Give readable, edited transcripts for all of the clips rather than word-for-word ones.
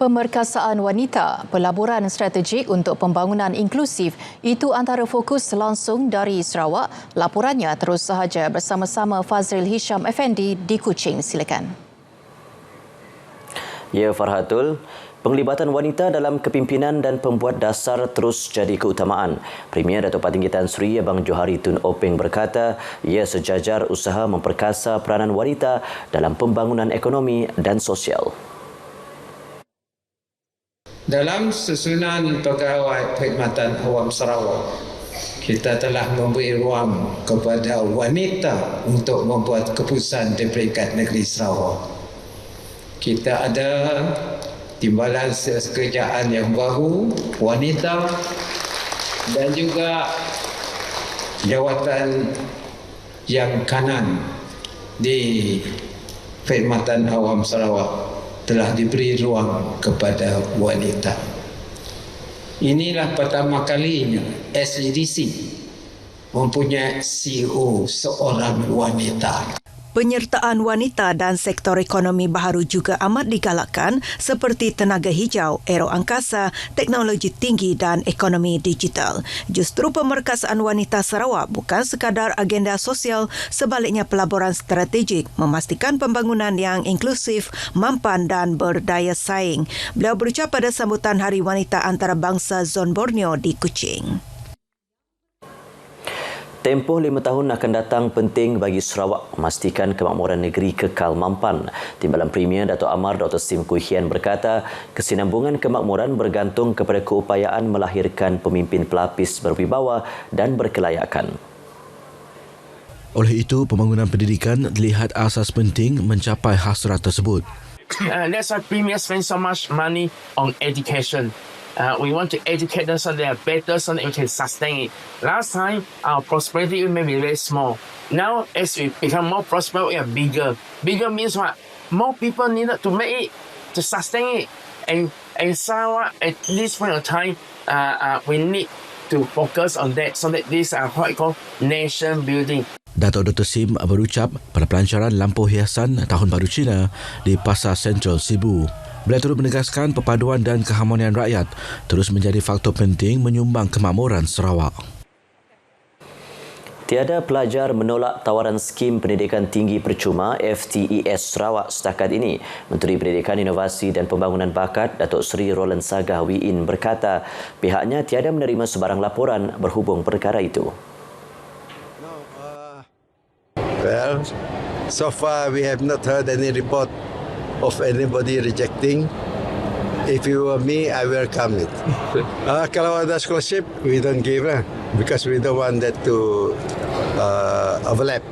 Pemerkasaan wanita, pelaburan strategik untuk pembangunan inklusif itu antara fokus langsung dari Sarawak. Laporannya terus sahaja bersama-sama Fazril Hisham Effendi di Kuching. Silakan. Ya, Farhatul. Penglibatan wanita dalam kepimpinan dan pembuat dasar terus jadi keutamaan. Premier Datuk Patinggi Tan Sri Abang Johari Tun Openg berkata, ia sejajar usaha memperkasa peranan wanita dalam pembangunan ekonomi dan sosial. Dalam susunan Pegawai Perkhidmatan Awam Sarawak, kita telah memberi ruang kepada wanita untuk membuat keputusan di peringkat negeri Sarawak. Kita ada timbalan sekerjaan yang baru, wanita, dan juga jawatan yang kanan di Perkhidmatan Awam Sarawak telah diberi ruang kepada wanita. Inilah pertama kalinya SADC mempunyai CEO seorang wanita. Penyertaan wanita dan sektor ekonomi baharu juga amat digalakkan seperti tenaga hijau, aero angkasa, teknologi tinggi dan ekonomi digital. Justru pemerkasaan wanita Sarawak bukan sekadar agenda sosial, sebaliknya pelaburan strategik memastikan pembangunan yang inklusif, mampan dan berdaya saing. Beliau berucap pada sambutan Hari Wanita Antarabangsa Zon Borneo di Kuching. Tempoh 5 tahun akan datang penting bagi Sarawak memastikan kemakmuran negeri kekal mampan. Timbalan Premier Dato' Amar Dr. Sim Kui Hian berkata, kesinambungan kemakmuran bergantung kepada keupayaan melahirkan pemimpin pelapis berwibawa dan berkelayakan. Oleh itu, pembangunan pendidikan dilihat asas penting mencapai hasrat tersebut. That's why Premier spend so much money on education. We want to educate them so they are better, so that we can sustain it. Last time, our prosperity may be very small. Now, as we become more prosperous, we are bigger. Bigger means what? More people needed to make it, to sustain it. And Sarawak, at this point of time, we need to focus on that, so that this is what I call nation building. Datuk Dr. Sim berucap pada pelancaran lampu hiasan Tahun Baru Cina di Pasar Sentral Sibu. Beliau turut menegaskan perpaduan dan keharmonian rakyat terus menjadi faktor penting menyumbang kemakmuran Sarawak. Tiada pelajar menolak tawaran skim pendidikan tinggi percuma FTES Sarawak setakat ini. Menteri Pendidikan, Inovasi dan Pembangunan Bakat Datuk Seri Roland Sagah Wiin berkata pihaknya tiada menerima sebarang laporan berhubung perkara itu. Well, so far we have not heard any report of anybody rejecting. If you were me, I welcome it. Kalau ada scholarship, we don't give because we don't want that to overlap.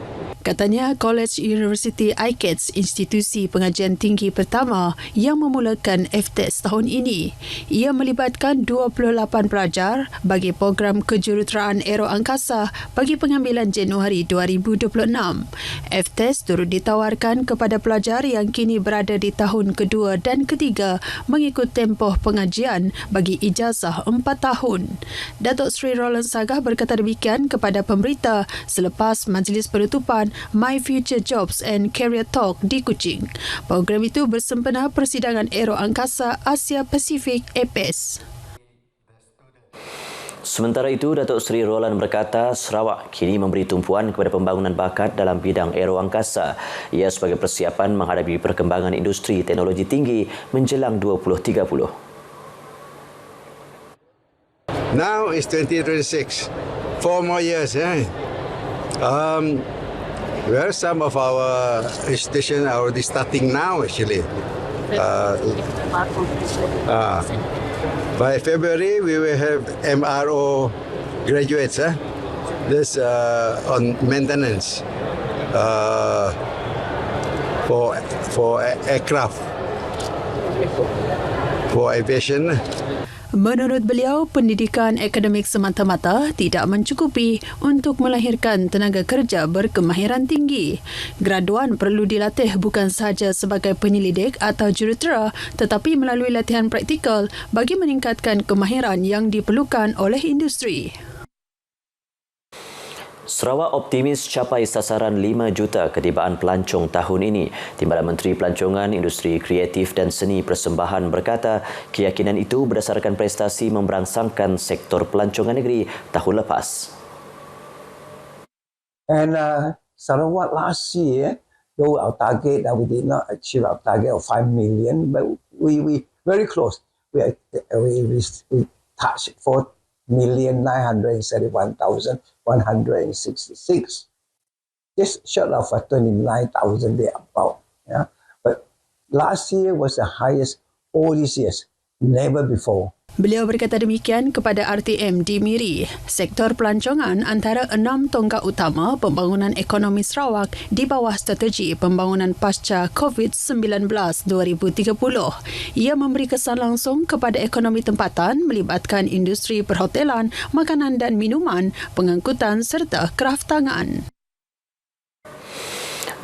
Katanya College University ICATS, institusi pengajian tinggi pertama yang memulakan FTES tahun ini. Ia melibatkan 28 pelajar bagi program kejuruteraan aero angkasa bagi pengambilan Januari 2026. FTES turut ditawarkan kepada pelajar yang kini berada di tahun kedua dan ketiga mengikut tempoh pengajian bagi ijazah 4 tahun. Datuk Seri Roland Sagah berkata demikian kepada pemberita selepas majlis penutupan My Future Jobs and Career Talk di Kuching. Program itu bersempena Persidangan Aero Angkasa Asia Pasifik APES. Sementara itu, Datuk Seri Roland berkata Sarawak kini memberi tumpuan kepada pembangunan bakat dalam bidang aero angkasa. Ia sebagai persiapan menghadapi perkembangan industri teknologi tinggi menjelang 2030. Now is 2026. 4 more years. Well, some of our institutions are already starting now, actually. By February, we will have MRO graduates. This on maintenance for aircraft, for aviation. Menurut beliau, pendidikan akademik semata-mata tidak mencukupi untuk melahirkan tenaga kerja berkemahiran tinggi. Graduan perlu dilatih bukan sahaja sebagai penyelidik atau jurutera, tetapi melalui latihan praktikal bagi meningkatkan kemahiran yang diperlukan oleh industri. Sarawak optimis capai sasaran 5 juta ketibaan pelancong tahun ini. Timbalan Menteri Pelancongan, Industri Kreatif dan Seni Persembahan berkata keyakinan itu berdasarkan prestasi memberangsangkan sektor pelancongan negeri tahun lepas. And Sarawak last year, though our target, we did not achieve our target of 5 million, but we very close. We touched 4,931,166. Just short of 29,000 thereabout. Yeah? But last year was the highest all these years, never before. Beliau berkata demikian kepada RTM di Miri. Sektor pelancongan antara 6 tonggak utama pembangunan ekonomi Sarawak di bawah strategi pembangunan pasca COVID-19 2030. Ia memberi kesan langsung kepada ekonomi tempatan melibatkan industri perhotelan, makanan dan minuman, pengangkutan serta kraftangan.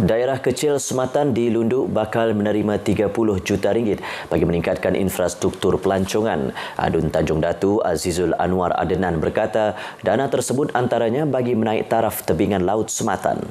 Daerah kecil Sematan di Lundu bakal menerima 30 juta ringgit bagi meningkatkan infrastruktur pelancongan. Adun Tanjung Datu Azizul Anwar Adenan berkata dana tersebut antaranya bagi menaik taraf tebingan laut Sematan.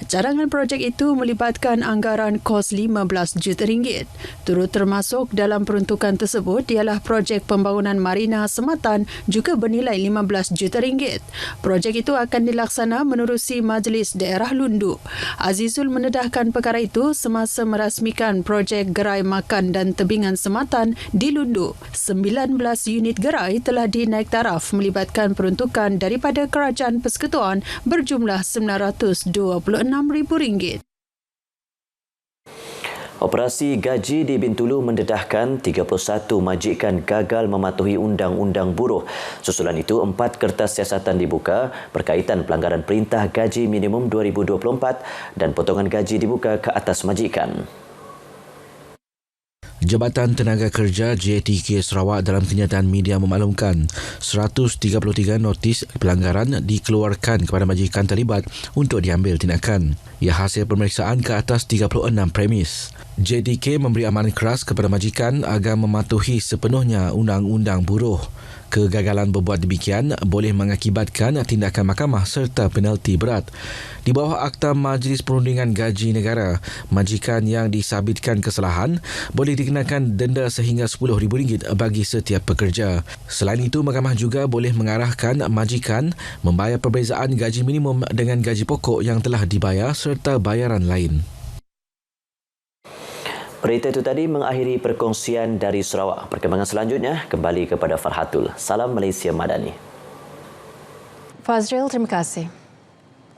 Carangan projek itu melibatkan anggaran kos 15 juta ringgit. Turut termasuk dalam peruntukan tersebut ialah projek pembangunan Marina Sematan juga bernilai 15 juta ringgit. Projek itu akan dilaksana menerusi Majlis Daerah Lundu. Azizul mendedahkan perkara itu semasa merasmikan projek Gerai Makan dan Tebingan Sematan di Lundu. 19 unit gerai telah dinaik taraf melibatkan peruntukan daripada Kerajaan Persekutuan berjumlah RM926,000. Operasi gaji di Bintulu mendedahkan 31 majikan gagal mematuhi undang-undang buruh. Susulan itu 4 kertas siasatan dibuka berkaitan pelanggaran perintah gaji minimum 2024 dan potongan gaji dibuka ke atas majikan. Jabatan Tenaga Kerja JTK Sarawak dalam kenyataan media memaklumkan 133 notis pelanggaran dikeluarkan kepada majikan terlibat untuk diambil tindakan. Ia hasil pemeriksaan ke atas 36 premis. JTK memberi amaran keras kepada majikan agar mematuhi sepenuhnya undang-undang buruh. Kegagalan berbuat demikian boleh mengakibatkan tindakan mahkamah serta penalti berat. Di bawah Akta Majlis Perundingan Gaji Negara, majikan yang disabitkan kesalahan boleh dikenakan denda sehingga RM10,000 bagi setiap pekerja. Selain itu, mahkamah juga boleh mengarahkan majikan membayar perbezaan gaji minimum dengan gaji pokok yang telah dibayar serta bayaran lain. Berita itu tadi mengakhiri perkongsian dari Sarawak. Perkembangan selanjutnya kembali kepada Farhatul. Salam Malaysia Madani. Fazril, terima kasih.